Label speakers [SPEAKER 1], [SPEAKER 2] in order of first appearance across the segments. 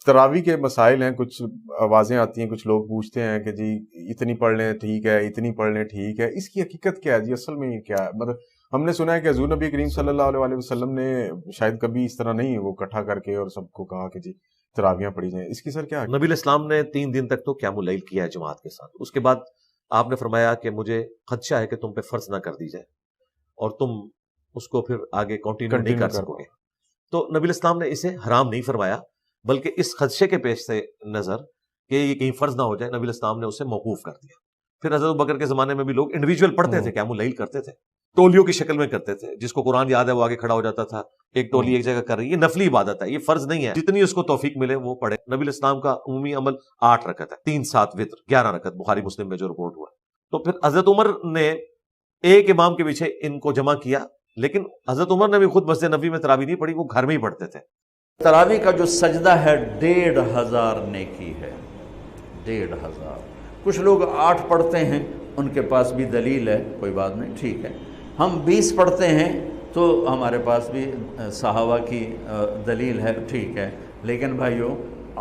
[SPEAKER 1] تراوی کے مسائل ہیں، کچھ آوازیں آتی ہیں، کچھ لوگ پوچھتے ہیں کہ جی اتنی پڑھ لیں ٹھیک ہے، اتنی پڑھ لیں ٹھیک ہے، اس کی حقیقت کیا ہے جی؟ اصل میں یہ کیا ہے؟ مطلب ہم نے سنا ہے کہ حضور نبی کریم صلی اللہ علیہ وسلم نے شاید کبھی اس طرح نہیں وہ اکٹھا کر کے اور سب کو کہا کہ جی تراویاں پڑھی جائیں، اس کی سر کیا ہے؟
[SPEAKER 2] نبی الاسلام نے 3 دن تک تو قیام اللیل کیا ہے جماعت کے ساتھ. اس کے بعد آپ نے فرمایا کہ مجھے خدشہ ہے کہ تم پہ فرض نہ کر دی جائے اور تم اس کو پھر آگے کنٹینیو نہیں کر سکو گے. تو نبی الاسلام نے اسے حرام نہیں فرمایا، بلکہ اس خدشے کے پیش سے نظر کہ یہ کہیں فرض نہ ہو جائے، نبی الاسلام نے اسے موقوف کر دیا. پھر حضرت ابوبکر کے زمانے میں بھی لوگ انڈیویجول پڑھتے تھے، قیام اللیل کرتے تھے، ٹولیوں کی شکل میں کرتے تھے. جس کو قرآن یاد ہے وہ آگے کھڑا ہو جاتا تھا، ایک ٹولی ایک جگہ کر رہی ہے. یہ نفلی عبادت ہے، یہ فرض نہیں ہے. جتنی اس کو توفیق ملے وہ پڑھے. نبی الاسلام کا عمومی عمل 8 رکعت ہے، 3 7 وتر، 11 رکعت بخاری مسلم میں جو رپورٹ ہوا. تو پھر حضرت عمر نے ایک امام کے پیچھے ان کو جمع کیا، لیکن حضرت عمر نے بھی خود مسجد نبوی میں تراویح نہیں پڑھی، وہ گھر میں ہی پڑھتے تھے.
[SPEAKER 3] تراویح کا جو سجدہ ہے 1500 نیکی ہے، 1500. کچھ لوگ 8 پڑھتے ہیں، ان کے پاس بھی دلیل ہے، کوئی بات نہیں، ٹھیک ہے. ہم 20 پڑھتے ہیں تو ہمارے پاس بھی صحابہ کی دلیل ہے، ٹھیک ہے. لیکن بھائیو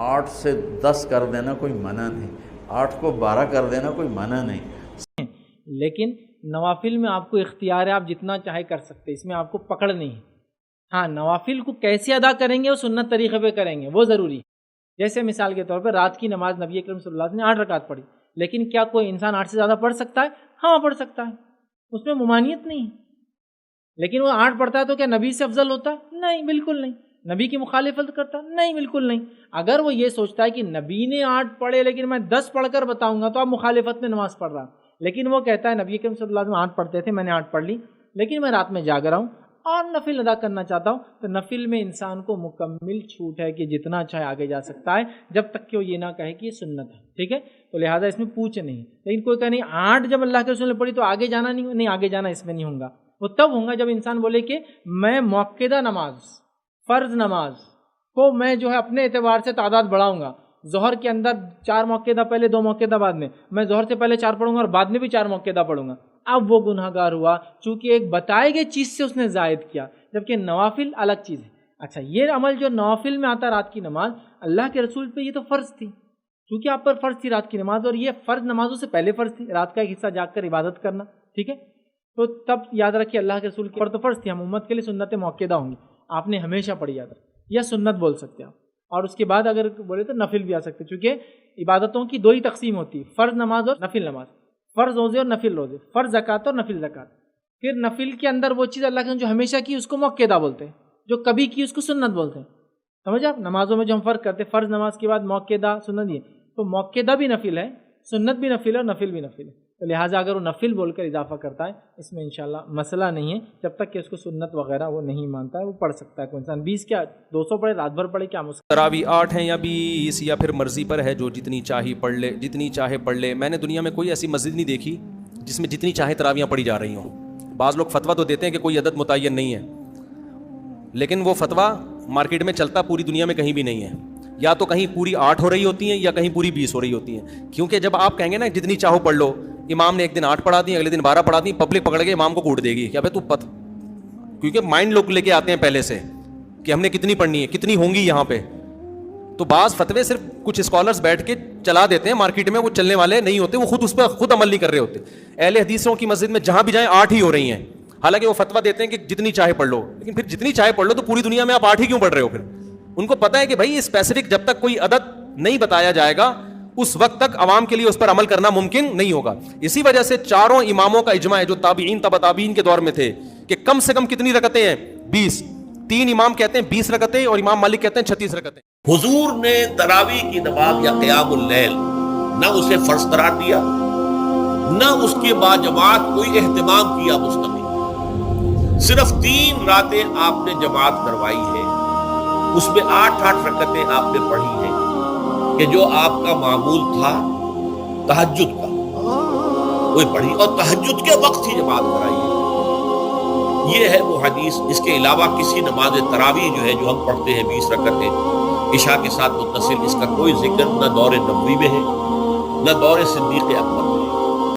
[SPEAKER 3] 8 سے 10 کر دینا کوئی منع نہیں، 8 کو 12 کر دینا کوئی منع نہیں.
[SPEAKER 4] لیکن نوافل میں آپ کو اختیار ہے، آپ جتنا چاہے کر سکتے، اس میں آپ کو پکڑ نہیں ہے. ہاں، نوافل کو کیسے ادا کریں گے وہ سنت طریقے پہ کریں گے، وہ ضروری ہے. جیسے مثال کے طور پہ رات کی نماز نبی اکرم صلی اللہ علیہ وسلم نے 8 رکعت پڑھی، لیکن کیا کوئی انسان 8 سے زیادہ پڑھ سکتا ہے؟ ہاں پڑھ سکتا ہے، اس میں ممانعت نہیں ہے. لیکن وہ 8 پڑھتا ہے تو کیا نبی سے افضل ہوتا ہے؟ نہیں، بالکل نہیں. نبی کی مخالفت کرتا ہے؟ نہیں، بالکل نہیں. اگر وہ یہ سوچتا ہے کہ نبی نے 8 پڑھے لیکن میں 10 پڑھ کر بتاؤں گا تو آپ مخالفت میں نماز پڑھ رہا. لیکن وہ کہتا ہے نبی اکرم صلی اللہ علیہ وسلم 8 پڑھتے تھے، میں نے 8 پڑھ لی، لیکن میں رات میں جاگ رہا ہوں اور نفل ادا کرنا چاہتا ہوں. تو نفل میں انسان کو مکمل چھوٹ ہے کہ جتنا چاہے آگے جا سکتا ہے، جب تک کہ وہ یہ نہ کہے کہ یہ سنت ہے. ٹھیک ہے، تو لہٰذا اس میں پوچھ نہیں. لیکن کوئی کہے نہیں 8 جب اللہ کے رسول نے پڑھی تو آگے جانا نہیں، آگے جانا اس میں نہیں ہوں گا. وہ تب ہوں گا جب انسان بولے کہ میں موقعہ نماز، فرض نماز کو میں جو ہے اپنے اعتبار سے تعداد بڑھاؤں گا. ظہر کے اندر 4 موقعہ پہلے، 2 موقعہ بعد میں ظہر سے پہلے 4 پڑھوں گا اور بعد میں بھی 4 موقعہ پڑھوں گا. اب وہ گناہ گار ہوا، چونکہ ایک بتائے گئے چیز سے اس نے زائد کیا، جبکہ نوافل الگ چیز ہے. اچھا، یہ عمل جو نوافل میں آتا رات کی نماز، اللہ کے رسول پہ یہ تو فرض تھی، چونکہ آپ پر فرض تھی رات کی نماز، اور یہ فرض نمازوں سے پہلے فرض تھی، رات کا ایک حصہ جاگ کر عبادت کرنا. ٹھیک ہے، تو تب یاد رکھیے اللہ کے رسول کے پر تو فرض تھی، ہم امت کے لیے سنت موقعہ ہوں گی، آپ نے ہمیشہ پڑھی یاد رکھ، یا سنت بول سکتے ہیں. اور اس کے بعد اگر بولے تو نفل بھی آ سکتے، چونکہ عبادتوں کی 2 ہی تقسیم ہوتی ہے، فرض نماز اور نفل نماز، فرض روزے اور نفل روزے، فرض زکوٰۃ اور نفل زکوٰۃ. پھر نفل کے اندر وہ چیز اللہ کے جو ہمیشہ کی اس کو موقعہ بولتے ہیں، جو کبھی کی اس کو سنت بولتے ہیں. سمجھ آپ، نمازوں میں جو ہم فرق کرتے ہیں، فرض نماز کے بعد موقعہ سنت، یہ تو موقعہ بھی نفل ہے، سنت بھی نفل ہے اور نفل بھی نفل ہے. تو لہٰذا اگر وہ نفل بول کر اضافہ کرتا ہے، اس میں انشاءاللہ مسئلہ نہیں ہے، جب تک کہ اس کو سنت وغیرہ وہ نہیں مانتا ہے، وہ پڑھ سکتا ہے. کوئی انسان 20 کیا 200 پڑھے، رات بھر پڑھے، کیا مسئلہ؟
[SPEAKER 5] تراویح 8 ہیں یا 20 یا پھر مرضی پر ہے، جو جتنی چاہے پڑھ لے، جتنی چاہے پڑھ لے. میں نے دنیا میں کوئی ایسی مسجد نہیں دیکھی جس میں جتنی چاہے تراویحاں پڑھی جا رہی ہوں. بعض لوگ فتویٰ تو دیتے ہیں کہ کوئی عدد متعین نہیں ہے، لیکن وہ فتویٰ مارکیٹ میں چلتا پوری دنیا میں کہیں بھی نہیں ہے. یا تو کہیں پوری 8 ہو رہی ہوتی ہیں یا کہیں پوری 20 ہو رہی ہوتی ہیں. کیونکہ جب آپ کہیں گے نا جتنی چاہو پڑھ لو، امام نے ایک دن 8 پڑھا دی، اگلے دن 12 پڑھا دی، پبلک پکڑ کے امام کو کوٹ دے گی کیا بھائی تو پت، کیونکہ مائنڈ لوگ لے کے آتے ہیں پہلے سے کہ ہم نے کتنی پڑھنی ہے، کتنی ہوں گی یہاں پہ. تو بعض فتوے صرف کچھ اسکالرز بیٹھ کے چلا دیتے ہیں مارکیٹ میں، وہ چلنے والے نہیں ہوتے، وہ خود اس پہ خود عمل نہیں کر رہے ہوتے. اہل حدیثوں کی مسجد میں جہاں بھی جائیں 8 ہی ہو رہی ہیں، حالانکہ وہ فتویٰ دیتے ہیں کہ جتنی چاہے پڑھ لو. لیکن پھر جتنی چاہے پڑھ لو تو پوری دنیا میں آپ 8 ہی کیوں پڑھ رہے ہو؟ پھر ان کو پتہ ہے کہ بھائی اسپیسیفک جب تک کوئی عدد نہیں بتایا جائے گا اس وقت تک عوام کے لیے اس پر عمل کرنا ممکن نہیں ہوگا. اسی وجہ سے 4 اماموں کا اجماع ہے جو تابعین تبع تابعین کے دور میں تھے کہ کم سے کم کتنی رکعتیں ہیں؟ 20. 3 امام کہتے ہیں 20 رکعتیں اور امام مالک کہتے ہیں 36 رکعتیں.
[SPEAKER 6] حضور نے تراویح کی نماز یا قیام اللیل نہ اسے فرض قرار دیا، نہ اس کے بعد جماعت کوئی اہتمام کیا مستقل. صرف 3 راتیں آپ نے جماعت کروائی ہے، اس میں 8 رکعتیں آپ نے پڑھی ہیں کہ جو آپ کا معمول تھا تہجد کا وہی پڑھی، اور تہجد کے وقت ہی جماعت کرائی ہے. یہ ہے وہ حدیث. اس کے علاوہ کسی نماز تراویح جو ہے جو ہم پڑھتے ہیں 20 رکعتیں عشاء کے ساتھ متصل، اس کا کوئی ذکر نہ دور نبوی میں ہے نہ دور صدیق اکبر.